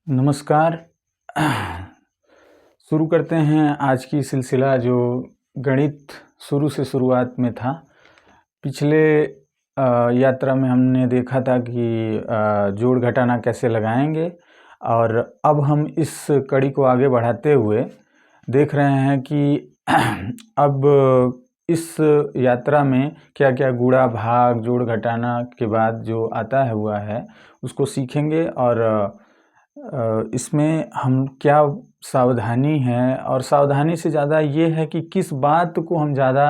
नमस्कार। शुरू करते हैं आज की सिलसिला जो गणित शुरू से शुरुआत में था। पिछले यात्रा में हमने देखा था कि जोड़ घटाना कैसे लगाएंगे, और अब हम इस कड़ी को आगे बढ़ाते हुए देख रहे हैं कि अब इस यात्रा में क्या क्या गुणा भाग जोड़ घटाना के बाद जो आता है हुआ है उसको सीखेंगे, और इसमें हम क्या सावधानी है, और सावधानी से ज़्यादा ये है कि किस बात को हम ज़्यादा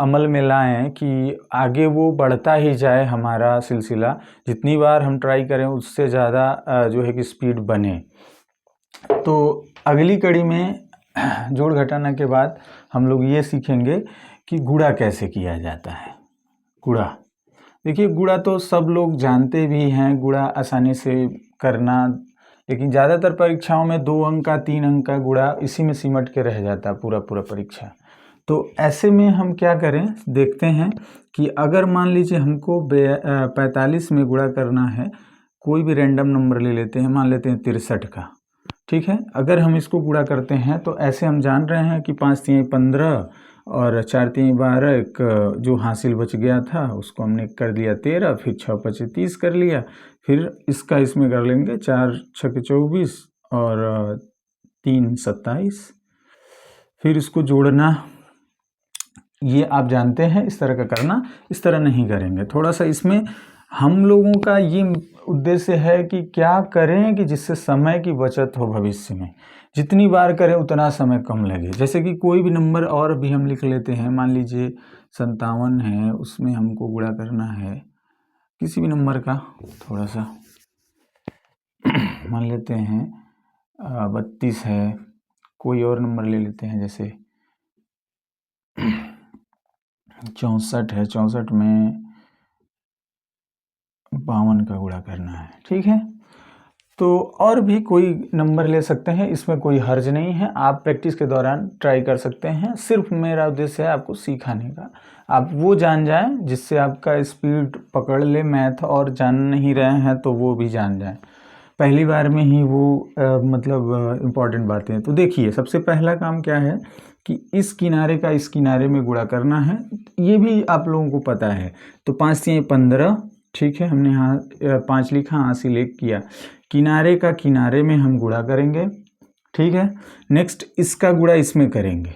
अमल में लाएं कि आगे वो बढ़ता ही जाए हमारा सिलसिला। जितनी बार हम ट्राई करें उससे ज़्यादा जो है कि स्पीड बने। तो अगली कड़ी में जोड़ घटाना के बाद हम लोग ये सीखेंगे कि गुणा कैसे किया जाता है। गुणा, देखिए गुणा तो सब लोग जानते भी हैं, गुणा आसानी से करना, लेकिन ज़्यादातर परीक्षाओं में 2 अंक का 3 अंक का गुणा इसी में सिमट के रह जाता है पूरा परीक्षा। तो ऐसे में हम क्या करें, देखते हैं कि अगर मान लीजिए हमको 45 में गुणा करना है, कोई भी रैंडम नंबर ले लेते हैं, मान लेते हैं 63 का, ठीक है। अगर हम इसको गुणा करते हैं तो ऐसे हम जान रहे हैं कि 5 3 15 और 4 3 12, एक जो हासिल बच गया था उसको हमने कर दिया 13, फिर 6 5 30 कर लिया, फिर इसका इसमें कर लेंगे 4 6 24 और 3 27, फिर इसको जोड़ना ये आप जानते हैं, इस तरह का करना। इस तरह नहीं करेंगे, थोड़ा सा इसमें हम लोगों का ये उद्देश्य है कि क्या करें कि जिससे समय की बचत हो भविष्य में। जितनी बार करें उतना समय कम लगे। जैसे कि कोई भी नंबर और भी हम लिख लेते हैं, मान लीजिए 57 है, उसमें हमको गुणा करना है किसी भी नंबर का, थोड़ा सा मान लेते हैं 32 है, कोई और नंबर ले लेते हैं जैसे 64 है, 64 में 52 का गुणा करना है, ठीक है। तो और भी कोई नंबर ले सकते हैं, इसमें कोई हर्ज नहीं है, आप प्रैक्टिस के दौरान ट्राई कर सकते हैं। सिर्फ मेरा उद्देश्य है आपको सिखाने का, आप वो जान जाएं जिससे आपका स्पीड पकड़ ले मैथ, और जान नहीं रहे हैं तो वो भी जान जाएं पहली बार में ही वो मतलब इम्पॉर्टेंट बातें। तो देखिए सबसे पहला काम क्या है कि इस किनारे का इस किनारे में गुणा करना है, ये भी आप लोगों को पता है। तो 5 3 15, ठीक है, हमने यहाँ 5 लिखा, हासिल 1 किया, किनारे का किनारे में हम गुणा करेंगे, ठीक है। नेक्स्ट इसका गुणा इसमें करेंगे,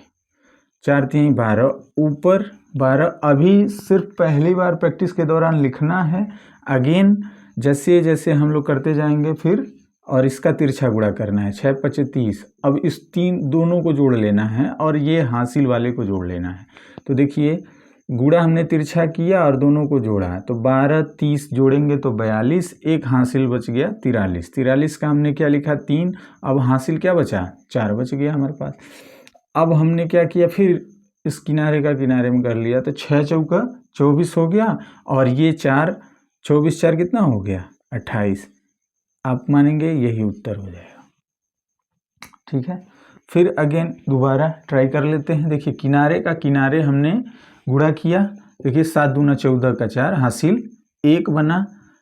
4 3 12, ऊपर 12। अभी सिर्फ पहली बार प्रैक्टिस के दौरान लिखना है, अगेन जैसे जैसे हम लोग करते जाएंगे फिर, और इसका तिरछा गुणा करना है 6 5 30। अब इस दोनों को जोड़ लेना है और ये हासिल वाले को जोड़ लेना है। तो देखिए गुणा हमने तिरछा किया और दोनों को जोड़ा, तो 12 30 जोड़ेंगे तो 42, एक हासिल बच गया 43। 43 का हमने क्या लिखा 3, अब हासिल क्या बचा 4 बच गया हमारे पास। अब हमने क्या किया, फिर इस किनारे का किनारे में कर लिया, तो 6 चौका 24 हो गया, और ये 4 24 4 कितना हो गया 28। आप मानेंगे यही उत्तर हो जाएगा, ठीक है। फिर अगेन दोबारा ट्राई कर लेते हैं। देखिए किनारे का किनारे हमने गुणा किया, देखिए 7 दूना 14 का 4, हासिल 1 बना।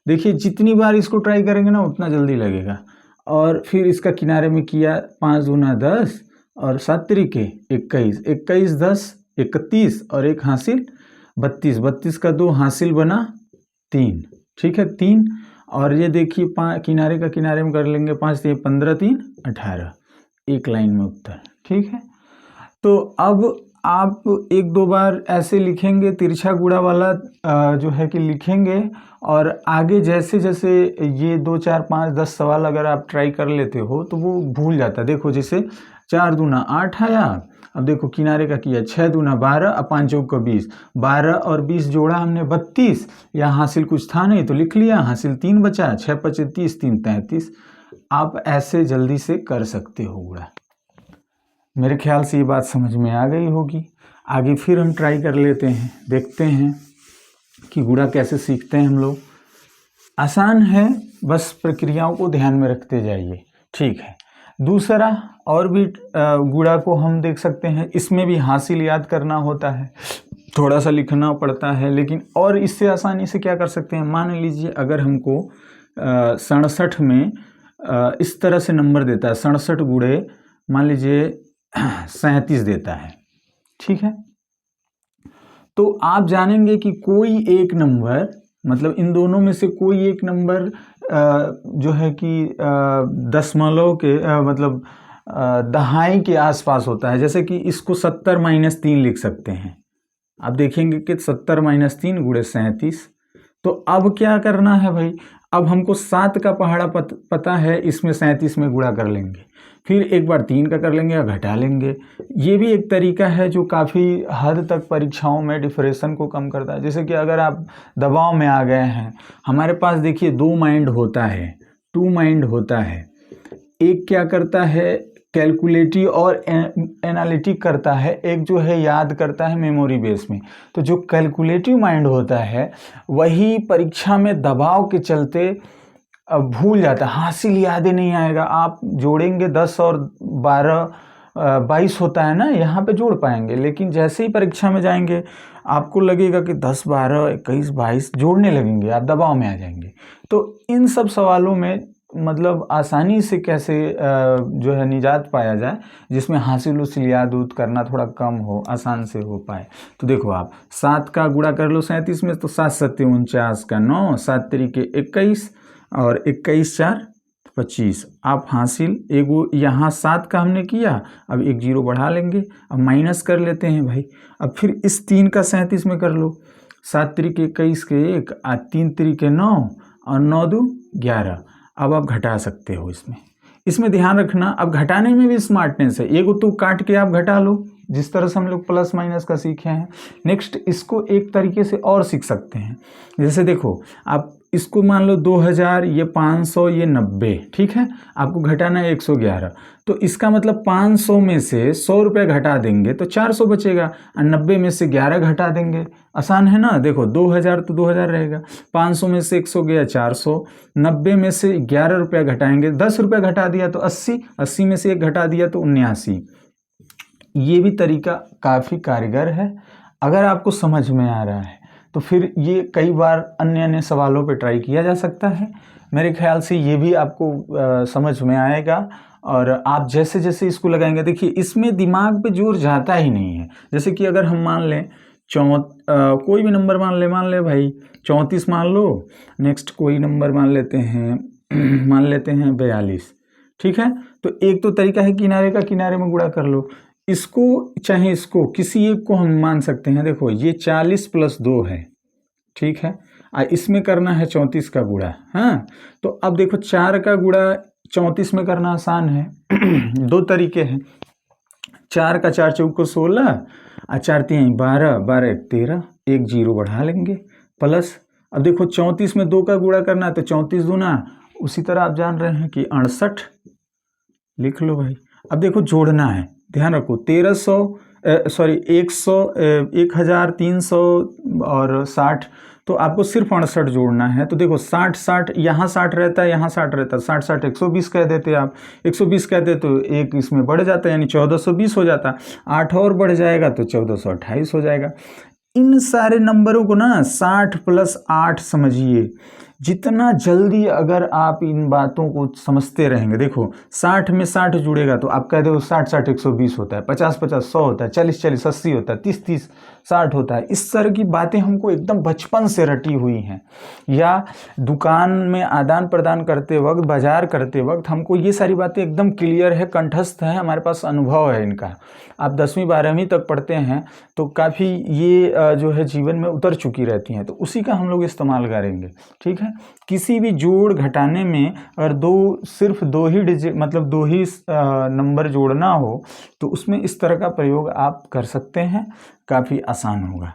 देखिए जितनी बार इसको ट्राई करेंगे ना उतना जल्दी लगेगा। और फिर इसका किनारे में किया 5 दूना 10 और 7 त्रिके 21, 21 10 31 और एक हासिल 32, 32 का 2 हासिल बना 3, ठीक है 3। और ये देखिए किनारे का किनारे में कर लेंगे, 5 3 15 3 18, एक लाइन में उत्तर, ठीक है। तो अब आप 1 2 बार ऐसे लिखेंगे, तिरछा गुणा वाला जो है कि लिखेंगे, और आगे जैसे जैसे ये 2 4 5 10 सवाल अगर आप ट्राई कर लेते हो तो वो भूल जाता है। देखो जैसे 4 दूना 8 आया, अब देखो किनारे का किया 6 दूना 12, अब 5 चौका 20, 12 और 20 जोड़ा हमने 32, यहाँ हासिल कुछ था नहीं तो लिख लिया, हासिल 3 बचा, 6 5 30 3 33। आप ऐसे जल्दी से कर सकते हो गुणा। मेरे ख्याल से ये बात समझ में आ गई होगी। आगे फिर हम ट्राई कर लेते हैं, देखते हैं कि गुणा कैसे सीखते हैं हम लोग। आसान है, बस प्रक्रियाओं को ध्यान में रखते जाइए, ठीक है। दूसरा और भी गुणा को हम देख सकते हैं, इसमें भी हासिल याद करना होता है, थोड़ा सा लिखना पड़ता है, लेकिन और इससे आसानी से क्या कर सकते हैं, मान लीजिए अगर हमको 67 में इस तरह से नंबर देता है 67 गुणे मान लीजिए 37 देता है, ठीक है। तो आप जानेंगे कि कोई एक नंबर, मतलब इन दोनों में से कोई एक नंबर जो है कि दशमलव के मतलब दहाई के आसपास होता है। जैसे कि इसको 70 - 3 लिख सकते हैं। आप देखेंगे कि 70 - 3 गुणे 37। तो अब क्या करना है भाई, अब हमको 7 का पहाड़ा पता है, इसमें 37 में गुणा कर लेंगे, फिर एक बार 3 का कर लेंगे या घटा लेंगे। ये भी एक तरीका है जो काफ़ी हद तक परीक्षाओं में डिप्रेशन को कम करता है। जैसे कि अगर आप दबाव में आ गए हैं, हमारे पास देखिए 2 माइंड होता है, 2 माइंड होता है। एक क्या करता है, कैलकुलेटिव और एनालिटिक करता है, एक जो है याद करता है मेमोरी बेस में। तो जो कैलकुलेटिव माइंड होता है वही परीक्षा में दबाव के चलते भूल जाता है, हासिल याद ही नहीं आएगा। आप जोड़ेंगे 10 और 12 22 होता है ना, यहाँ पे जोड़ पाएंगे, लेकिन जैसे ही परीक्षा में जाएंगे आपको लगेगा कि 10 12 21 22 जोड़ने लगेंगे, आप दबाव में आ जाएंगे। तो इन सब सवालों में मतलब आसानी से कैसे जो है निजात पाया जाए, जिसमें हासिल उसिल याद उद करना थोड़ा कम हो, आसान से हो पाए। तो देखो आप 7 का गुणा कर लो 37 में, तो 7 7 49 का 9, 7 तरीके 21 और 21 4 25। आप हासिल एगो यहाँ 7 का हमने किया, अब एक जीरो बढ़ा लेंगे, अब माइनस कर लेते हैं भाई। अब फिर इस 3 का 37 में कर लो, 7 तरीके 21 के 1, 3 तरीके 9 और 9 2 11। अब आप घटा सकते हो इसमें ध्यान रखना, अब घटाने में भी स्मार्टनेस है। एगो तो काट के आप घटा लो, जिस तरह से हम लोग प्लस माइनस का सीखे हैं। नेक्स्ट इसको एक तरीके से और सीख सकते हैं। जैसे देखो आप इसको मान लो 2000, ये 500, ये 90, ठीक है। आपको घटाना है 111, तो इसका मतलब 500 में से 100 रुपये घटा देंगे तो 400 बचेगा, और 90 में से 11 घटा देंगे। आसान है ना। देखो 2000 तो 2000 रहेगा, 500 में से 100 गया 400, 90 में से 11 रुपया घटाएंगे, 10 रुपया घटा दिया तो 80, 80 में से 1 घटा दिया तो 79। ये भी तरीका काफ़ी कारगर है। अगर आपको समझ में आ रहा है तो फिर ये कई बार अन्य अन्य सवालों पे ट्राई किया जा सकता है। मेरे ख्याल से ये भी आपको समझ में आएगा, और आप जैसे जैसे इसको लगाएंगे, देखिए इसमें दिमाग पे जोर जाता ही नहीं है। जैसे कि अगर हम मान लें कोई भी नंबर मान ले भाई 34 मान लो। नेक्स्ट कोई नंबर मान लेते हैं 42, ठीक है। तो एक तो तरीका है किनारे का किनारे में गुणा कर लो, इसको चाहे इसको किसी एक को हम मान सकते हैं। देखो ये 40 + 2 है, ठीक है। इसमें करना है 34 का गुणा। हाँ, तो अब देखो 4 का गुणा 34 में करना आसान है। दो तरीके हैं, 4 का 4 चौको 16 और 4 3 12, 12 1 13, एक जीरो बढ़ा लेंगे प्लस। अब देखो 34 में 2 का गुणा करना है तो 34 दूना, उसी तरह आप जान रहे हैं कि 68 लिख लो भाई। अब देखो जोड़ना है, ध्यान रखो 1300 और 60, तो आपको सिर्फ 68 जोड़ना है। तो देखो 60 60 यहाँ 60 रहता है, यहाँ 60 रहता है, 60 60 120 कह देते आप, 120 कहते तो एक इसमें बढ़ जाता है, यानी 1420 हो जाता। 8 और बढ़ जाएगा तो 1428 हो जाएगा। इन सारे नंबरों को ना 60 + 8 समझिए। जितना जल्दी अगर आप इन बातों को समझते रहेंगे, देखो 60 में 60 जुड़ेगा तो आप कह दो 60 60 120 होता है, 50 50 100 होता है, 40 40 80 होता है, 30 30 60 होता है। इस तरह की बातें हमको एकदम बचपन से रटी हुई हैं, या दुकान में आदान प्रदान करते वक्त, बाजार करते वक्त हमको ये सारी बातें एकदम क्लियर है, कंठस्थ है, हमारे पास अनुभव है इनका। आप 10वीं 12वीं तक पढ़ते हैं तो काफ़ी ये जो है जीवन में उतर चुकी रहती हैं, तो उसी का हम लोग इस्तेमाल करेंगे, ठीक है। किसी भी जोड़ घटाने में अगर सिर्फ दो ही डिजिट मतलब दो ही नंबर जोड़ना हो तो उसमें इस तरह का प्रयोग आप कर सकते हैं, काफ़ी आसान होगा।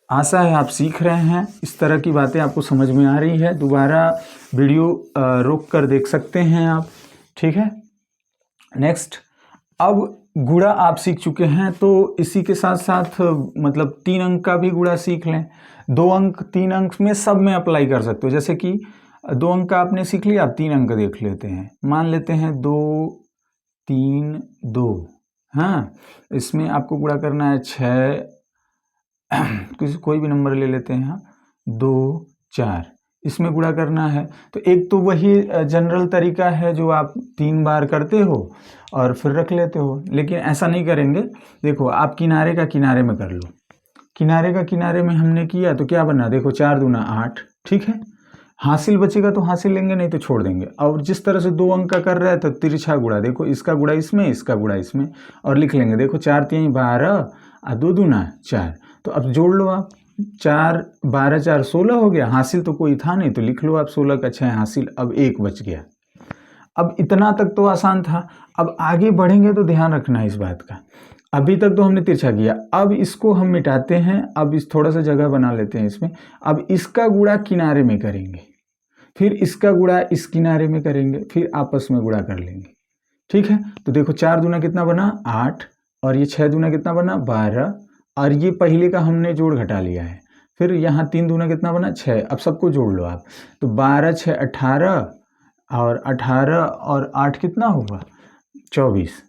आशा है आप सीख रहे हैं, इस तरह की बातें आपको समझ में आ रही है। दोबारा वीडियो रोक कर देख सकते हैं आप, ठीक है। नेक्स्ट, अब गुणा आप सीख चुके हैं, तो इसी के साथ साथ मतलब 3 अंक का भी गुणा सीख लें। 2 अंक 3 अंक में सब में अप्लाई कर सकते हो। जैसे कि 2 अंक का आपने सीख लिया, आप 3 अंक देख लेते हैं। मान लेते हैं 2 3 2, हाँ, इसमें आपको गुणा करना है 6, कोई भी नंबर ले लेते हैं, 2 4, इसमें गुणा करना है। तो एक तो वही जनरल तरीका है जो आप 3 बार करते हो और फिर रख लेते हो, लेकिन ऐसा नहीं करेंगे। देखो आप किनारे का किनारे में कर लो, किनारे का किनारे में हमने किया तो क्या बना, देखो 4 दूना 8, ठीक है। हासिल बचेगा तो हासिल लेंगे, नहीं तो छोड़ देंगे। और जिस तरह से 2 अंक का कर रहा है तो तिरछा गुणा, देखो इसका गुणा इसमें, इसका गुणा इसमें, और लिख लेंगे। देखो 4 3 12 और 2 दूना 4। तो अब जोड़ लो आप, 4 12 4 16 हो गया। हासिल तो कोई था नहीं तो लिख लो आप 16 का 6 हासिल, अब 1 बच गया। अब इतना तक तो आसान था। अब आगे बढ़ेंगे तो ध्यान रखना है इस बात का। अभी तक तो हमने तिरछा किया, अब इसको हम मिटाते हैं। अब इस थोड़ा सा जगह बना लेते हैं इसमें। अब इसका गुणा किनारे में करेंगे, फिर इसका गुणा इस किनारे में करेंगे, फिर आपस में गुणा कर लेंगे, ठीक है। तो देखो 4 दूना कितना बना 8, और ये 6 दूना कितना बना 12, और ये पहले का हमने जोड़ घटा लिया है। फिर यहाँ 3 दूना कितना बना 6। अब सबको जोड़ लो आप, तो 12 6 18, और 18 और 8 कितना होगा 26,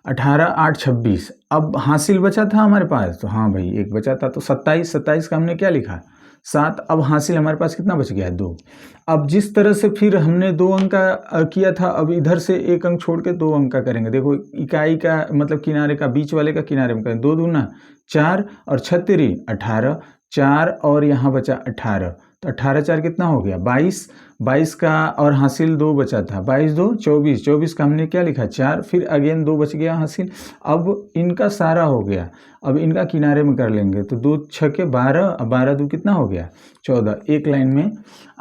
18 8 26। अब हासिल बचा था हमारे पास, तो हाँ भाई 1 बचा था, तो 27 27 का हमने क्या लिखा 7। अब हासिल हमारे पास कितना बच गया 2। अब जिस तरह से फिर हमने 2 अंक का किया था, अब इधर से 1 अंक छोड़ के 2 अंक का करेंगे। देखो इकाई का मतलब किनारे का, बीच वाले का किनारे में करेंगे। 2 दूना 4 और 6 तेरी 18, 4 और यहाँ बचा 18, तो 18 4 कितना हो गया 22। 22 का और हासिल 2 बचा था, 22 2 24, 24 का हमने क्या लिखा 4, फिर अगेन 2 बच गया हासिल। अब इनका सारा हो गया, अब इनका किनारे में कर लेंगे। तो 2 6 के 12, अब 12 2 कितना हो गया 14। एक लाइन में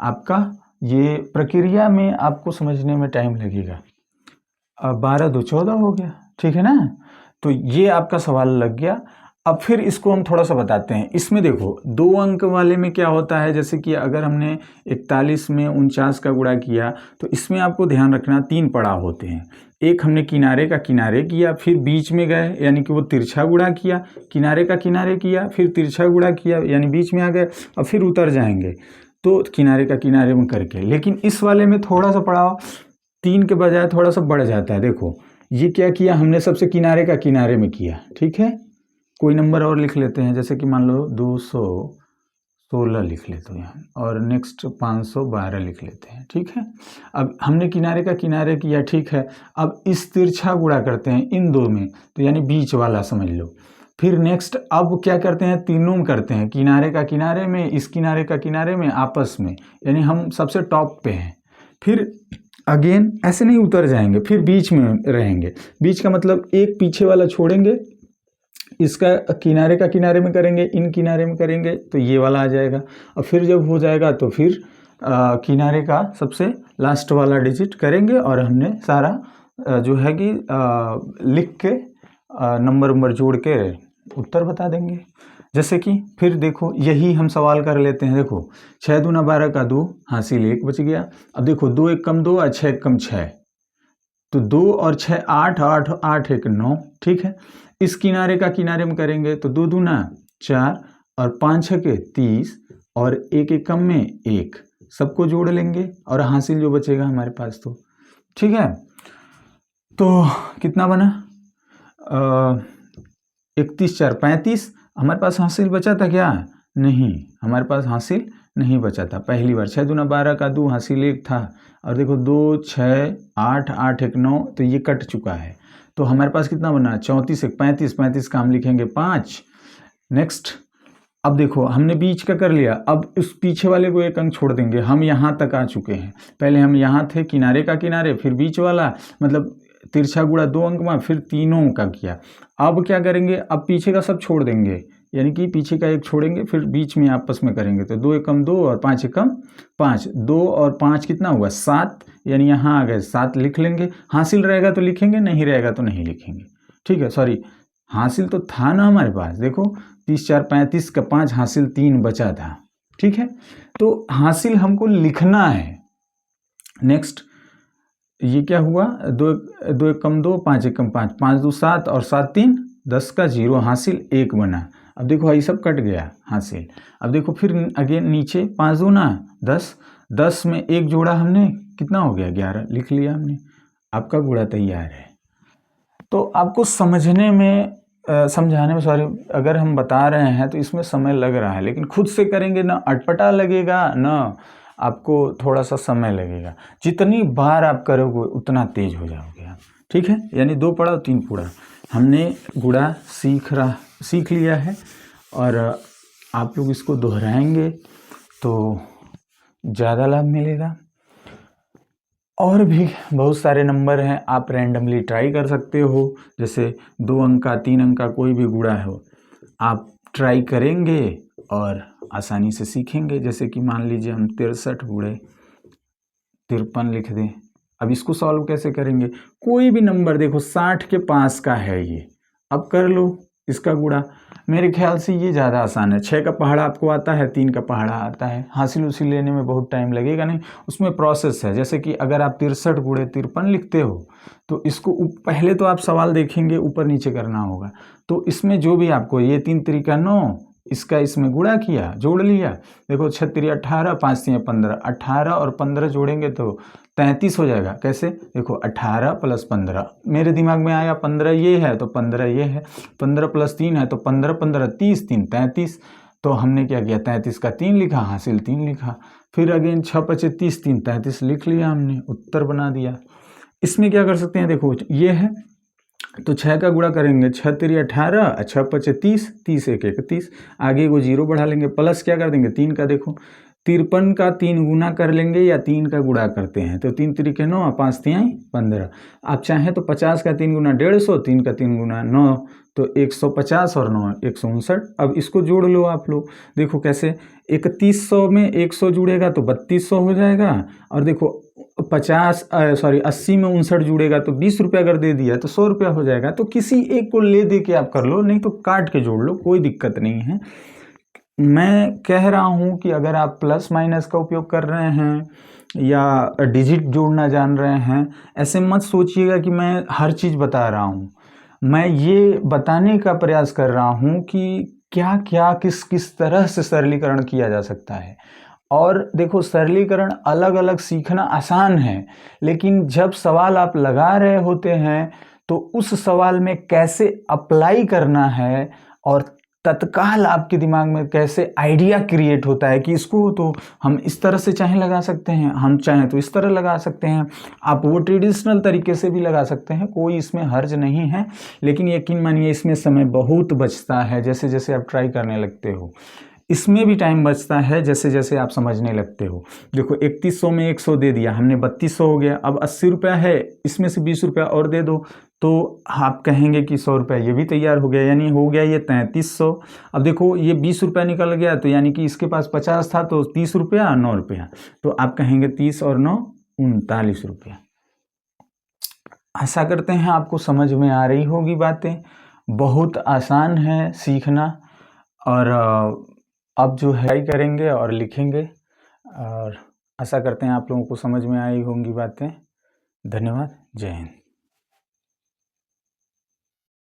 आपका ये प्रक्रिया में आपको समझने में टाइम लगेगा। अब 12 2 14 हो गया, ठीक है ना। तो ये आपका सवाल लग गया। अब फिर इसको हम थोड़ा सा बताते हैं। इसमें देखो 2 अंक वाले में क्या होता है, जैसे कि अगर हमने 41 में 49 का गुणा किया, तो इसमें आपको ध्यान रखना 3 पड़ाव होते हैं। एक हमने किनारे का किनारे किया, फिर बीच में गए यानी कि वो तिरछा गुणा किया, किनारे का किनारे किया, फिर तिरछा गुणा किया यानी बीच में आ गए, और फिर उतर जाएंगे तो किनारे का किनारे में करके। लेकिन इस वाले में थोड़ा सा पड़ाव 3 के बजाय थोड़ा सा बढ़ जाता है। देखो ये क्या किया हमने, सबसे किनारे का किनारे में किया, ठीक है। कोई नंबर और लिख लेते हैं, जैसे कि मान लो 216 लिख लेते हैं, और नेक्स्ट 512 लिख लेते हैं, ठीक है। अब हमने किनारे का किनारे किया, ठीक है। अब इस तिरछा गुणा करते हैं इन 2 में, तो यानी बीच वाला समझ लो। फिर नेक्स्ट अब क्या करते हैं, तीनों में करते हैं, किनारे का किनारे में, इस किनारे का किनारे में, आपस में, यानी हम सबसे टॉप पे हैं। फिर अगेन ऐसे नहीं उतर जाएंगे, फिर बीच में रहेंगे। बीच का मतलब एक पीछे वाला छोड़ेंगे, इसका किनारे का किनारे में करेंगे, इन किनारे में करेंगे, तो ये वाला आ जाएगा। और फिर जब हो जाएगा तो फिर किनारे का सबसे लास्ट वाला डिजिट करेंगे, और हमने सारा जो है कि लिख के नंबर जोड़ के उत्तर बता देंगे। जैसे कि फिर देखो यही हम सवाल कर लेते हैं। देखो 6 दूना 12 का 2 हासिल 1 बच गया। अब देखो 2 1 कम 2 और 6 1 कम 6, तो 2 और 6 8 8 8 1 9, ठीक है। इस किनारे का किनारे में करेंगे तो 2 दूना 4 और 5 6 के 30, और 1 1 कम में 1, सबको जोड़ लेंगे और हासिल जो बचेगा हमारे पास, तो ठीक है। तो कितना बना 31 4 35। हमारे पास हासिल बचा था क्या, नहीं, हमारे पास हासिल नहीं बचा था पहली बार। 6 दूना 12 का 2 हासिल 1 था, और देखो 2 6 8 8 1 9, तो ये कट चुका है। तो हमारे पास कितना बना 34 1 35, 35 का हम लिखेंगे 5। नेक्स्ट अब देखो हमने बीच का कर लिया, अब उस पीछे वाले को 1 अंक छोड़ देंगे। हम यहाँ तक आ चुके हैं, पहले हम यहाँ थे किनारे का किनारे, फिर बीच वाला मतलब तिरछा गुणा 2 अंक में, फिर तीनों का किया। अब क्या करेंगे, अब पीछे का सब छोड़ देंगे, यानी कि पीछे का 1 छोड़ेंगे, फिर बीच में आपस में करेंगे। तो 2 1 कम 2 और 5 1 कम 5, 2 और 5 कितना हुआ 7, यानी यहाँ आ गए 7 लिख लेंगे। हासिल रहेगा तो लिखेंगे, नहीं रहेगा तो नहीं लिखेंगे, ठीक है। सॉरी, हासिल तो था ना हमारे पास, देखो 30 4 35 का 5 हासिल 3 बचा था, ठीक है। तो हासिल हमको लिखना है। नेक्स्ट ये क्या हुआ 2 1 कम 2 5 1 कम 5, 5 2 7 और 7 3 10 का 0, हासिल 1 बना। अब देखो ये सब कट गया हासिल। अब देखो फिर अगेन नीचे 5 2 ना 10, 10 में 1 जोड़ा हमने, कितना हो गया 11, लिख लिया हमने। आपका गुणा तैयार है। तो आपको समझने में समझाने में सॉरी, अगर हम बता रहे हैं तो इसमें समय लग रहा है, लेकिन खुद से करेंगे ना अटपटा लगेगा ना आपको थोड़ा सा समय लगेगा। जितनी बार आप करोगे उतना तेज हो जाओगे आप, ठीक है। यानी 2 पड़ा और 3 पूड़ा हमने गुणा सीख लिया है, और आप लोग इसको दोहराएंगे तो ज़्यादा लाभ मिलेगा। और भी बहुत सारे नंबर हैं, आप रैंडमली ट्राई कर सकते हो। जैसे 2 अंक का 3 अंक का कोई भी गुणा हो आप ट्राई करेंगे और आसानी से सीखेंगे। जैसे कि मान लीजिए हम 63 गुणे 53 लिख दें। अब इसको सॉल्व कैसे करेंगे, कोई भी नंबर देखो 60 के पास का है ये, अब कर लो इसका गुणा। मेरे ख्याल से ये ज़्यादा आसान है। 6 का पहाड़ा आपको आता है, 3 का पहाड़ा आता है, हासिल उसी लेने में बहुत टाइम लगेगा नहीं, उसमें प्रोसेस है। जैसे कि अगर आप 63 गुणे 53 लिखते हो तो इसको पहले तो आप सवाल देखेंगे ऊपर नीचे करना होगा। तो इसमें जो भी आपको ये 3 तरीका 9 इसका इसमें गुणा किया, जोड़ लिया। देखो 6 3 18 5 3 15, 18 और 15 जोड़ेंगे तो 33 हो जाएगा। कैसे, देखो 18 + 15, मेरे दिमाग में आया 15 ये है तो 15 ये है, 15 + 3 है तो 15 15 30 3 33। तो हमने क्या किया, 33 का 3 लिखा, हासिल 3 लिखा। फिर अगेन 6 × 5 = 30, 3 33 लिख लिया हमने, उत्तर बना दिया। इसमें क्या कर सकते हैं, देखो ये है तो 6 का गुणा करेंगे, 6 3 18, 6 5 30, 30 1 31, आगे को 0 बढ़ा लेंगे, प्लस क्या कर देंगे 3 का, देखो 53 का 3 गुना कर लेंगे या 3 का गुणा करते हैं तो 3 3 9, 5 3 15। आप चाहें तो 50 का 3 गुना 150, 3 का 3 गुना 9, तो 150 और 9 159। अब इसको जोड़ लो आप लोग, देखो कैसे, 3100 में 100 जुड़ेगा तो 3200 हो जाएगा। और देखो 80 में 59 जुड़ेगा तो 20 रुपया अगर दे दिया तो 100 रुपया हो जाएगा। तो किसी एक को ले दे के आप कर लो, नहीं तो काट के जोड़ लो, कोई दिक्कत नहीं है। मैं कह रहा हूं कि अगर आप प्लस माइनस का उपयोग कर रहे हैं या डिजिट जोड़ना जान रहे हैं, ऐसे मत सोचिएगा कि मैं हर चीज़ बता रहा हूं। मैं ये बताने का प्रयास कर रहा हूं कि क्या क्या किस किस तरह से सरलीकरण किया जा सकता है। और देखो सरलीकरण अलग अलग सीखना आसान है, लेकिन जब सवाल आप लगा रहे होते हैं तो उस सवाल में कैसे अप्लाई करना है और तत्काल आपके दिमाग में कैसे आइडिया क्रिएट होता है कि इसको तो हम इस तरह से चाहे लगा सकते हैं, हम चाहें तो इस तरह लगा सकते हैं, आप वो ट्रेडिशनल तरीके से भी लगा सकते हैं, कोई इसमें हर्ज नहीं है। लेकिन यकीन मानिए इसमें समय बहुत बचता है जैसे जैसे आप ट्राई करने लगते हो। इसमें भी टाइम बचता है जैसे जैसे आप समझने लगते हो। देखो 3100 में 100 दे दिया हमने, 3200 हो गया। अब 80 रुपया है, इसमें से 20 रुपया और दे दो तो आप कहेंगे कि 100 रुपया ये भी तैयार हो गया, यानी हो गया ये 3300। अब देखो ये 20 रुपया निकल गया तो यानी कि इसके पास 50 था तो 30 रुपया 9 रुपया, तो आप कहेंगे 30 और 9 39 रुपया। आशा करते हैं आपको समझ में आ रही होगी बातें। बहुत आसान है सीखना, और अब जो है ट्राई करेंगे और लिखेंगे, और आशा करते हैं आप लोगों को समझ में आई होंगी बातें। धन्यवाद, जय हिंद।